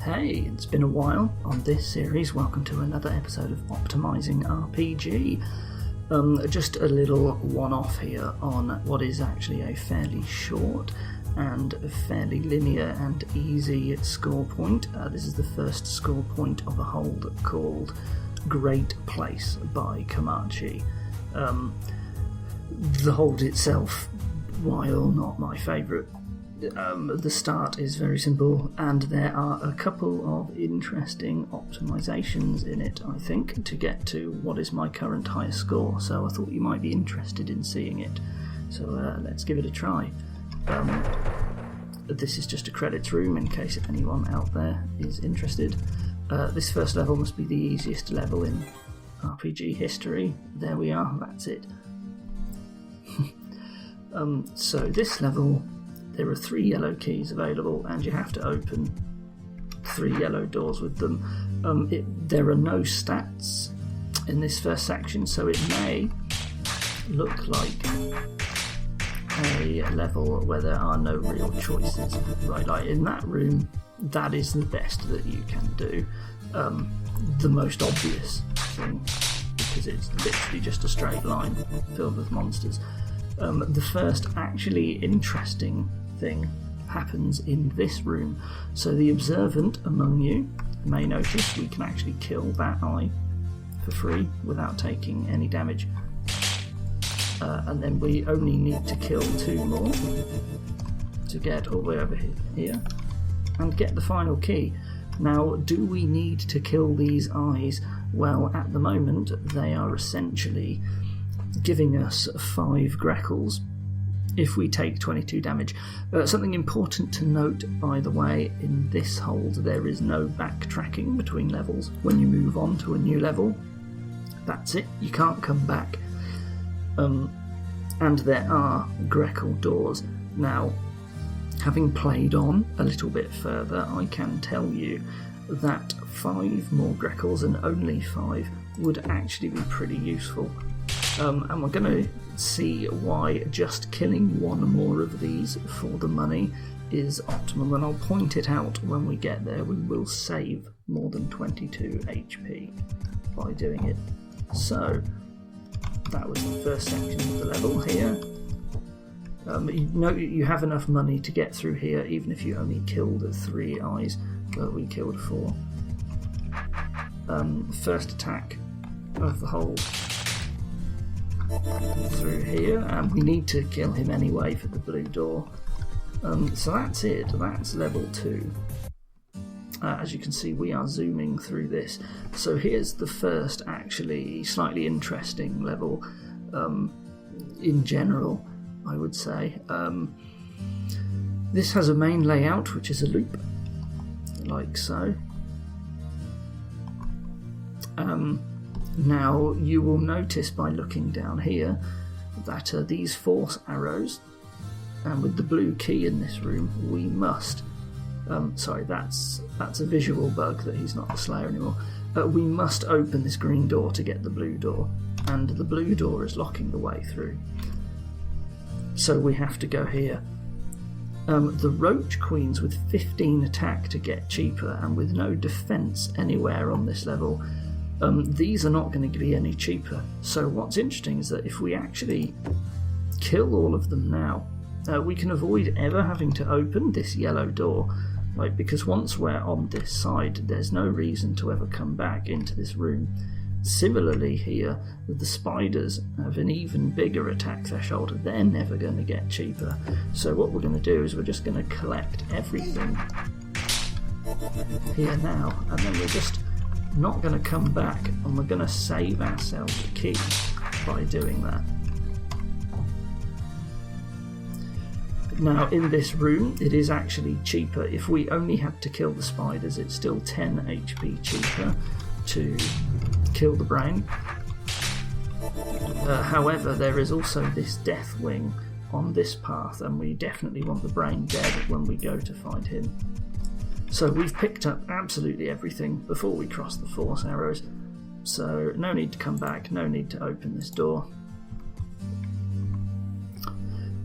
Hey, it's been a while on this series. Welcome to another episode of Optimising RPG. Just a little one-off here on what is actually a fairly short and fairly linear and easy score point. This is the first score point of a hold called Great Place by Komachi. The hold itself, while not my favourite, the start is very simple, and there are a couple of interesting optimisations in it, I think, to get to what is my current highest score, so I thought you might be interested in seeing it. So let's give it a try. This is just a credits room in case anyone out there is interested. This first level must be the easiest level in RPG history. There we are, that's it. So this level, there are 3 yellow keys available and you have to open 3 yellow doors with them. There are no stats in this first section, so it may look like a level where there are no real choices. Right, like in that room, that is the best that you can do. The most obvious thing, because it's literally just a straight line filled with monsters. The first actually interesting thing happens in this room. So the observant among you may notice we can actually kill that eye for free without taking any damage. And then we only need to kill 2 more to get all the way over here and get the final key. Now, do we need to kill these eyes? Well, at the moment they are essentially giving us 5 Greckles if we take 22 damage. Something important to note, by the way, in this hold there is no backtracking between levels. When you move on to a new level, that's it, you can't come back. And there are Greckle doors. Now, having played on a little bit further, I can tell you that 5 more Greckles, and only 5, would actually be pretty useful. And we're going to see why just killing 1 more of these for the money is optimal, and I'll point it out when we get there. We will save more than 22 HP by doing it. So that was the first section of the level here. You have enough money to get through here even if you only killed 3 eyes, but we killed 4. First attack of the whole through here, and we need to kill him anyway for the blue door. So that's it, that's level 2. As you can see, we are zooming through this. So here's the first actually slightly interesting level in general, I would say. This has a main layout which is a loop, like so. Now, you will notice by looking down here that these force arrows, and with the blue key in this room, we must... sorry, that's a visual bug that he's not the Slayer anymore. We must open this green door to get the blue door, and the blue door is locking the way through. So we have to go here. The Roach Queens with 15 attack to get cheaper, and with no defense anywhere on this level, these are not going to be any cheaper. So what's interesting is that if we actually kill all of them now, we can avoid ever having to open this yellow door, right? Because once we're on this side, there's no reason to ever come back into this room. Similarly here, the spiders have an even bigger attack threshold. They're never going to get cheaper. So what we're going to do is we're just going to collect everything here now, and then we're just not going to come back, and we're going to save ourselves a key by doing that. Now, in this room, it is actually cheaper. If we only had to kill the spiders, it's still 10 HP cheaper to kill the brain. However, there is also this death wing on this path, and we definitely want the brain dead when we go to find him. So we've picked up absolutely everything before we cross the force arrows, so no need to come back, no need to open this door.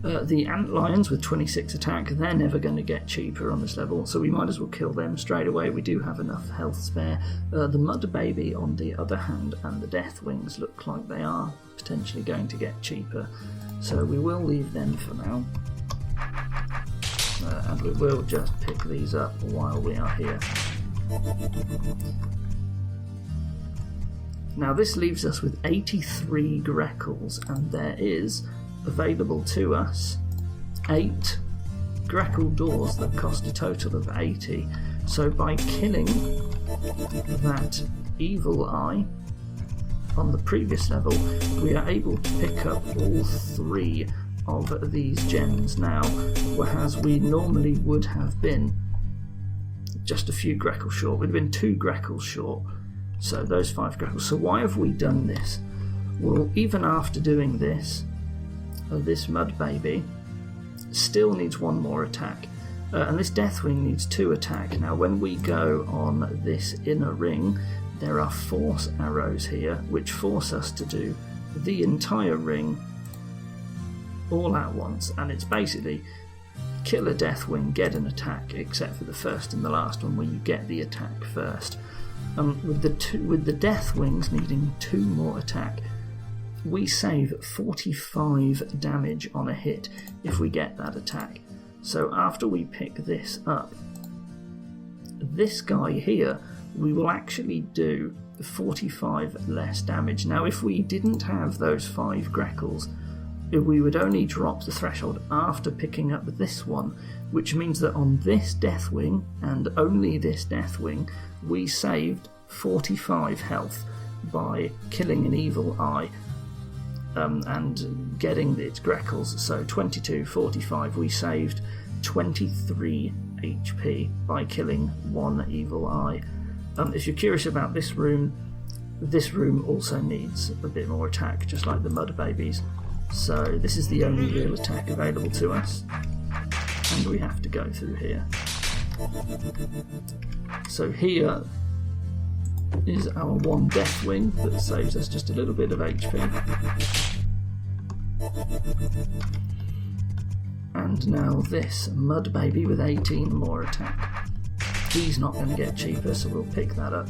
The ant lions with 26 attack, they're never going to get cheaper on this level, so we might as well kill them straight away. We do have enough health spare. The mud baby, on the other hand, and the death wings look like they are potentially going to get cheaper, so we will leave them for now. And we will just pick these up while we are here. Now this leaves us with 83 Greckles, and there is available to us 8 Greckle doors that cost a total of 80. So by killing that evil eye on the previous level, we are able to pick up all 3 of these gems now, whereas we normally would have been just a few Greckles short. We'd have been 2 Greckles short, so those 5 Greckles. So why have we done this? Well, even after doing this, this mud baby still needs 1 more attack, and this Deathwing needs 2 attack. Now when we go on this inner ring, there are force arrows here which force us to do the entire ring all at once, and it's basically kill a Deathwing, get an attack, except for the first and the last one where you get the attack first. With the Deathwings needing 2 more attack, we save 45 damage on a hit if we get that attack. So after we pick this up, this guy here, we will actually do 45 less damage. Now if we didn't have those 5 Greckles, we would only drop the threshold after picking up this one, which means that on this Deathwing, and only this Deathwing, we saved 45 health by killing an evil eye and getting its Greckles. So 22, 45, we saved 23 HP by killing 1 evil eye. If you're curious about this room also needs a bit more attack, just like the mud babies. So this is the only real attack available to us, and we have to go through here. So here is our 1 Deathwing that saves us just a little bit of HP. And now this mud baby with 18 more attack. He's not going to get cheaper, so we'll pick that up.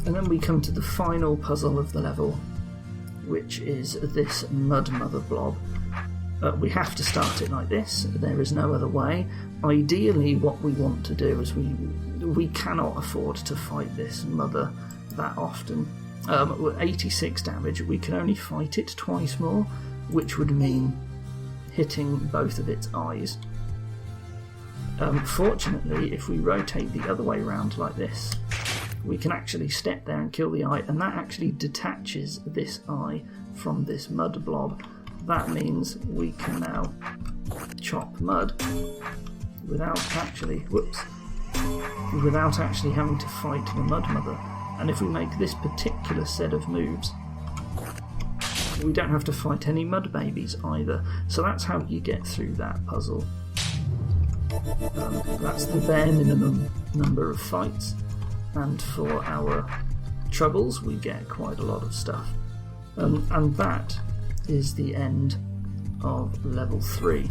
And then we come to the final puzzle of the level, which is this mud mother blob. We have to start it like this, there is no other way. Ideally what we want to do is we cannot afford to fight this mother that often. With 86 damage, we can only fight it twice more, which would mean hitting both of its eyes. Fortunately, if we rotate the other way around like this, we can actually step there and kill the eye, and that actually detaches this eye from this mud blob. That means we can now chop mud without actually having to fight the mud mother. And if we make this particular set of moves, we don't have to fight any mud babies either. So that's how you get through that puzzle. That's the bare minimum number of fights, and for our troubles we get quite a lot of stuff. And that is the end of level 3.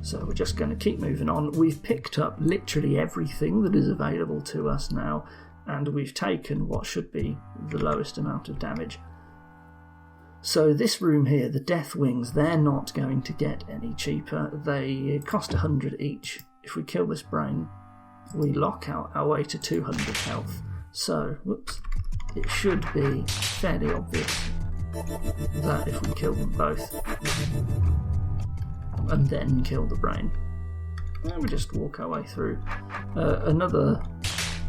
So we're just going to keep moving on. We've picked up literally everything that is available to us now, and we've taken what should be the lowest amount of damage. So this room here, the Deathwings, they're not going to get any cheaper. They cost 100 each. If we kill this brain, we lock out our way to 200 health. So, it should be fairly obvious that if we kill them both and then kill the brain, then we just walk our way through. Another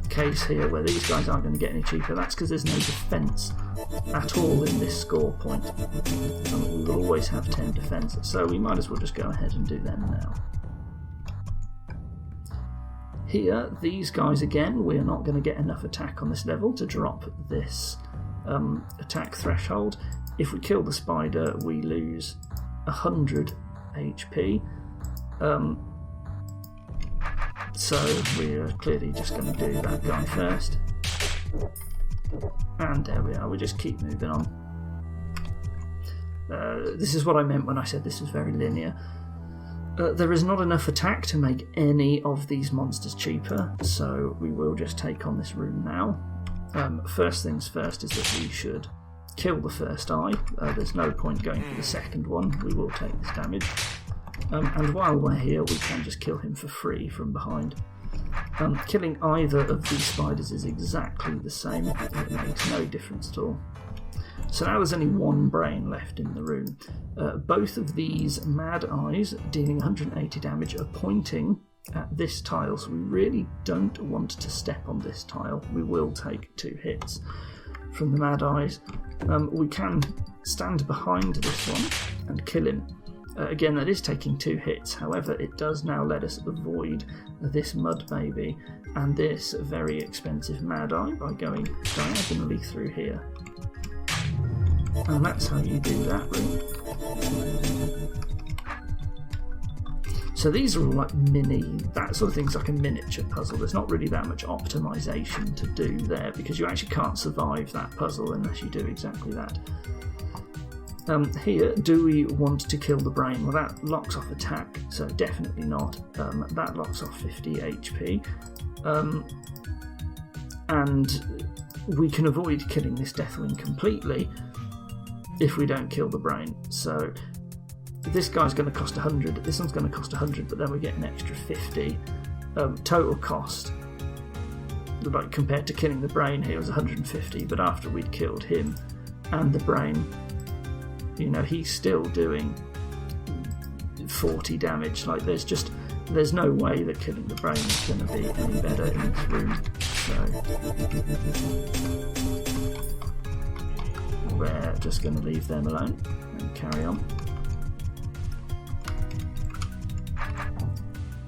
case here where these guys aren't going to get any cheaper, that's because there's no defence at all in this score point, and we will always have 10 defence, so we might as well just go ahead and do them now. Here, these guys again, we are not going to get enough attack on this level to drop this attack threshold. If we kill the spider, we lose 100 HP. So we're clearly just going to do that guy first. And there we are, we just keep moving on. This is what I meant when I said this was very linear. There is not enough attack to make any of these monsters cheaper, so we will just take on this room now. First things first is that we should kill the first eye. There's no point going for the second one. We will take this damage. And while we're here, we can just kill him for free from behind. Killing either of these spiders is exactly the same. It makes no difference at all. So now there's only one brain left in the room. Both of these mad eyes, dealing 180 damage, are pointing at this tile, so we really don't want to step on this tile. We will take 2 hits from the mad eyes. We can stand behind this one and kill him. Again, that is taking 2 hits, however it does now let us avoid this mud baby and this very expensive mad eye by going diagonally through here. And that's how you do that room. So these are all like that sort of thing's like a miniature puzzle. There's not really that much optimization to do there because you actually can't survive that puzzle unless you do exactly that. Here, do we want to kill the brain? Well, that locks off attack, so definitely not. That locks off 50 HP. And we can avoid killing this Deathwing completely if we don't kill the brain. So this guy's going to cost 100, this one's going to cost 100, but then we get an extra 50. Total cost, like compared to killing the brain here, was 150, but after we'd killed him and the brain, you know, he's still doing 40 damage. Like, there's no way that killing the brain is going to be any better in this room. So we're just going to leave them alone and carry on.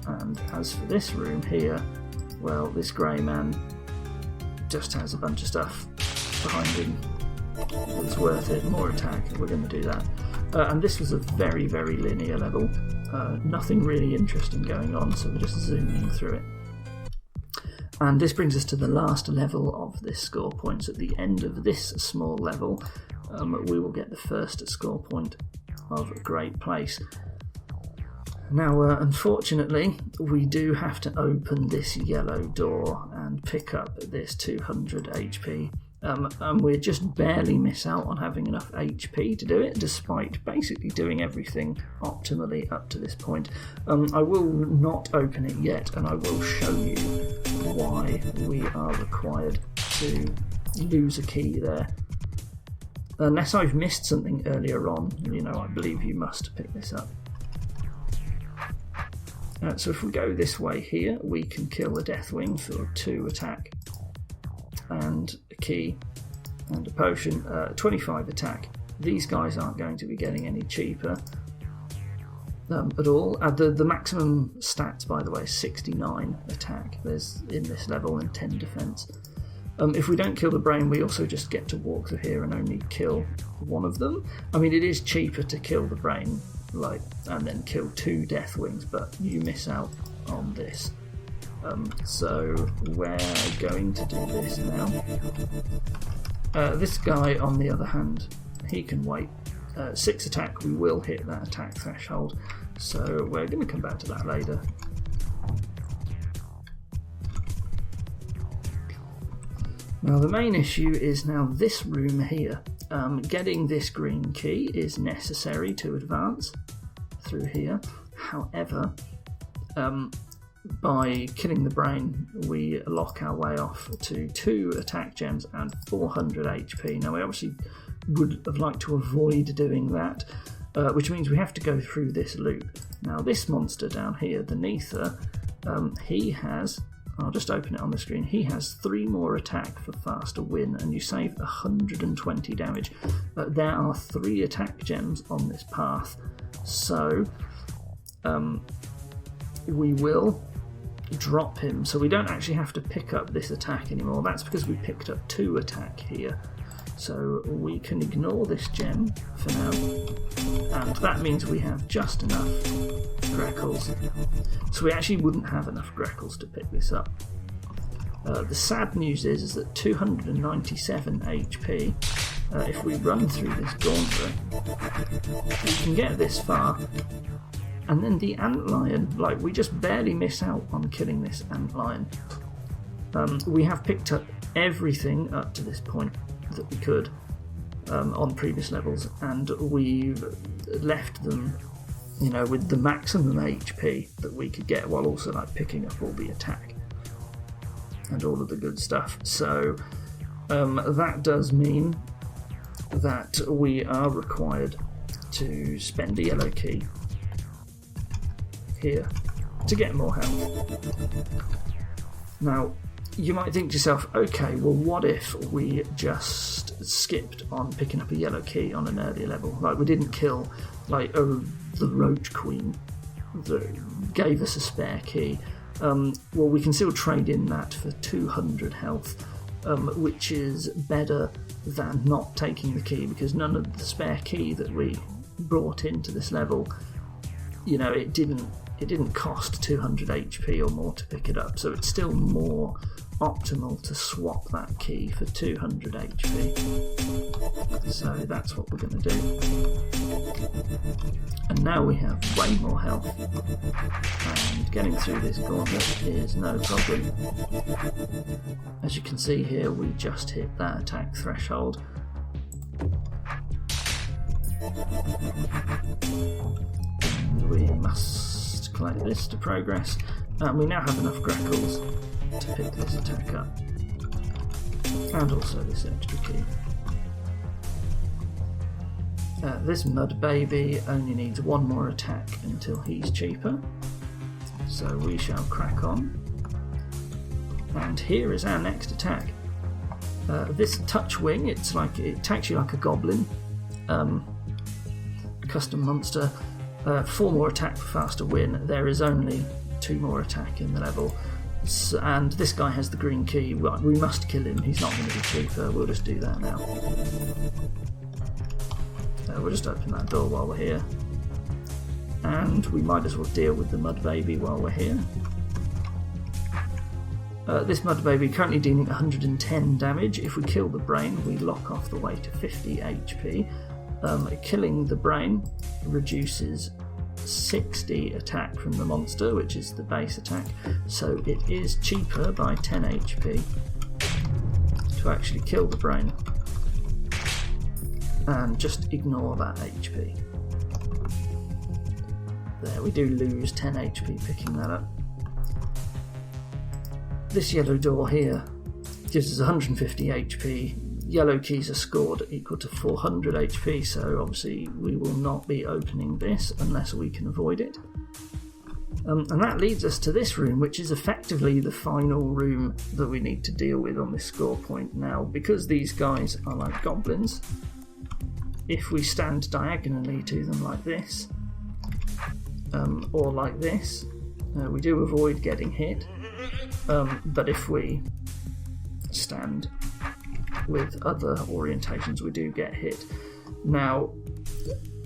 And as for this room here, well, this grey man just has a bunch of stuff behind him. It's worth it. More attack. We're going to do that. And this was a very, very linear level. Nothing really interesting going on, so we're just zooming through it. And this brings us to the last level of this score points. At the end of this small level, we will get the first score point of Great Place. Now, unfortunately, we do have to open this yellow door and pick up this 200 HP. And we just barely miss out on having enough HP to do it, despite basically doing everything optimally up to this point. I will not open it yet, and I will show you why we are required to lose a key there. Unless I've missed something earlier on, you know, I believe you must pick this up. So if we go this way here, we can kill a Deathwing for 2 attack and a key and a potion, 25 attack. These guys aren't going to be getting any cheaper at all. The maximum stats, by the way, is 69 attack there's in this level and 10 defense. If we don't kill the brain, we also just get to walk through here and only kill one of them. I mean, it is cheaper to kill the brain, and then kill 2 Deathwings, but you miss out on this. So we're going to do this now. This guy, on the other hand, he can wait. 6 attack, we will hit that attack threshold, so we're going to come back to that later. Now the main issue is now this room here. Getting this green key is necessary to advance through here. However, by killing the brain, we lock our way off to 2 attack gems and 400 HP. Now we obviously would have liked to avoid doing that, which means we have to go through this loop. Now this monster down here, the Neether, he has, I'll just open it on the screen, he has 3 more attack for faster win, and you save 120 damage. There are 3 attack gems on this path, so we will drop him, so we don't actually have to pick up this attack anymore. That's because we picked up 2 attack here, so we can ignore this gem for now, and that means we have just enough Greckles. So we actually wouldn't have enough Greckles to pick this up. The sad news is that 297 HP if we run through this gauntlet, we can get this far, and then the antlion, like, we just barely miss out on killing this antlion. We have picked up everything up to this point that we could on previous levels, and we've left them, you know, with the maximum HP that we could get, while also like picking up all the attack and all of the good stuff. So that does mean that we are required to spend a yellow key here to get more health. Now, you might think to yourself, okay, well, what if we just skipped on picking up a yellow key on an earlier level? Like, we didn't kill like the Roach Queen that gave us a spare key. Well, we can still trade in that for 200 health, which is better than not taking the key, because none of the spare key that we brought into this level, you know, it didn't cost 200 HP or more to pick it up, so it's still more optimal to swap that key for 200 HP. So that's what we're going to do. And now we have way more health, and getting through this gauntlet is no problem. As you can see here, we just hit that attack threshold. We must collect this to progress, and we now have enough Greckles to pick this attack up, and also this extra key. This mud baby only needs one more attack until he's cheaper, so we shall crack on. And here is our next attack. This touch wing, it attacks you like a goblin, custom monster. 4 more attack for faster win. There is only 2 more attack in the level, and this guy has the green key. We must kill him, he's not going to be cheaper. We'll just do that now. We'll just open that door while we're here, and we might as well deal with the mud baby while we're here. This mud baby currently dealing 110 damage. If we kill the brain, we lock off the way to 50 HP. Killing the brain reduces 60 attack from the monster, which is the base attack, so it is cheaper by 10 HP to actually kill the brain and just ignore that HP. There, we do lose 10 HP picking that up. This yellow door here gives us 150 HP. Yellow keys are scored equal to 400 HP, so obviously we will not be opening this unless we can avoid it. And that leads us to this room, which is effectively the final room that we need to deal with on this score point. Now, because these guys are like goblins, if we stand diagonally to them like this, or like this, we do avoid getting hit, but if we stand with other orientations, we do get hit. Now,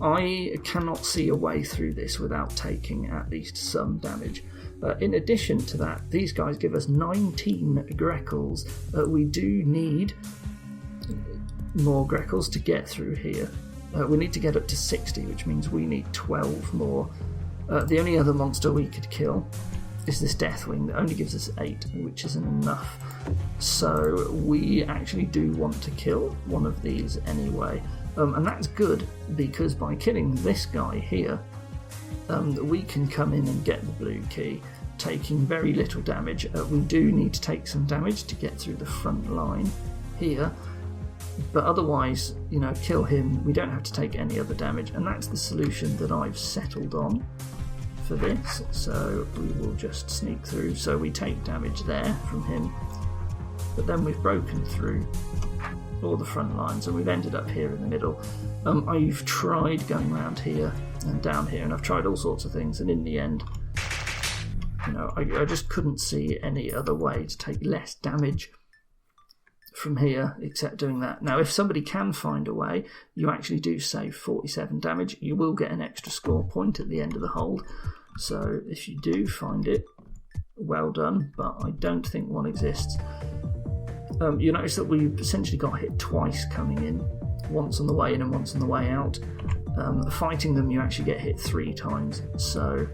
I cannot see a way through this without taking at least some damage. In addition to that, these guys give us 19 Greckles. We do need more Greckles to get through here. We need to get up to 60, which means we need 12 more. The only other monster we could kill is this Deathwing that only gives us 8, which isn't enough. So we actually do want to kill one of these anyway. And that's good, because by killing this guy here, we can come in and get the blue key, taking very little damage. We do need to take some damage to get through the front line here, but otherwise, you know, kill him, we don't have to take any other damage, and that's the solution that I've settled on for this. So we will just sneak through, so we take damage there from him, but then we've broken through all the front lines and we've ended up here in the middle. I've tried going around here and down here, and I've tried all sorts of things, and in the end, you know, I just couldn't see any other way to take less damage from here except doing that. Now, if somebody can find a way, you actually do save 47 damage. You will get an extra score point at the end of the hold, so if you do find it, well done, but I don't think one exists. You notice that we've essentially got hit twice coming in once on the way in and once on the way out. Fighting them, you actually get hit 3 times, so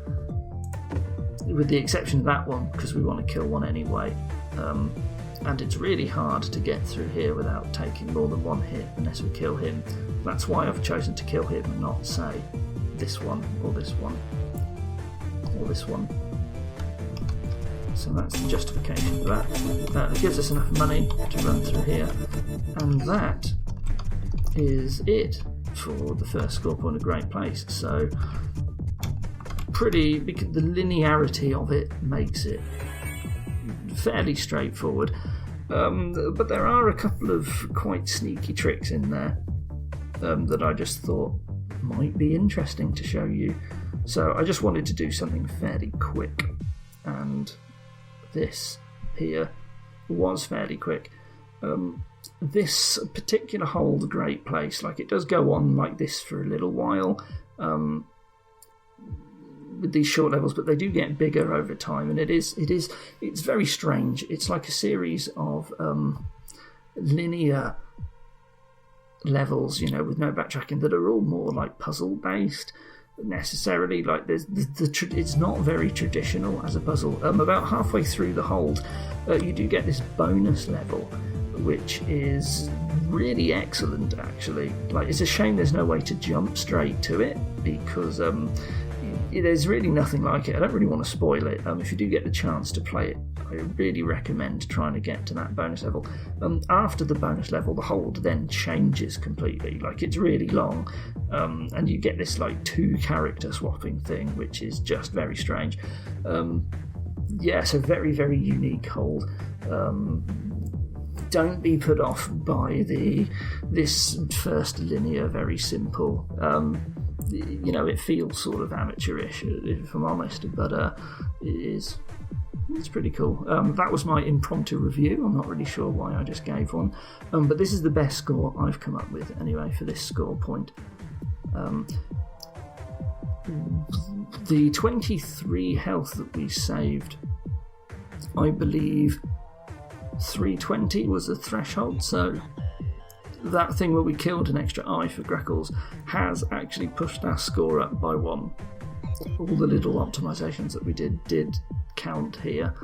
with the exception of that one, because we want to kill one anyway, and it's really hard to get through here without taking more than 1 hit unless we kill him. That's why I've chosen to kill him and not, say, this one or this one or this one. So that's the justification for that. It gives us enough money to run through here, and that is it for the first score point of Great Place. So because the linearity of it makes it fairly straightforward, but there are a couple of quite sneaky tricks in there that I just thought might be interesting to show you. So I just wanted to do something fairly quick, and this here was fairly quick. This particular hole, the Great Place, like, it does go on like this for a little while with these short levels, but they do get bigger over time, and it's very strange. It's like a series of linear levels, with no backtracking, that are all more like puzzle based necessarily. Like it's not very traditional as a puzzle. About halfway through the hold, you do get this bonus level, which is really excellent actually. Like, it's a shame there's no way to jump straight to it, because there's really nothing like it. I don't really want to spoil it. If you do get the chance to play it, I really recommend trying to get to that bonus level. After the bonus level, the hold then changes completely. Like, it's really long, and you get this like 2 character swapping thing, which is just very strange. So very, very unique hold. Don't be put off by this first linear, very simple. It feels sort of amateurish, if I'm honest, but it's pretty cool. That was my impromptu review. I'm not really sure why I just gave one, but this is the best score I've come up with anyway for this score point. The 23 health that we saved, I believe 320 was the threshold, so that thing where we killed an extra eye for Greckles has actually pushed our score up by 1. All the little optimizations that we did count here.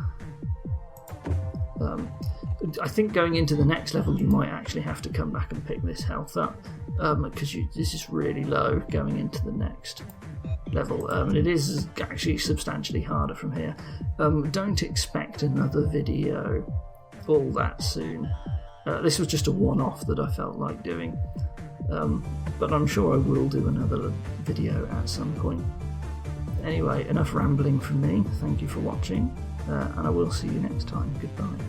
I think going into the next level you might actually have to come back and pick this health up, because this is really low going into the next level, and it is actually substantially harder from here. Don't expect another video all that soon. This was just a one-off that I felt like doing, but I'm sure I will do another video at some point. Anyway, enough rambling from me. Thank you for watching, and I will see you next time. Goodbye.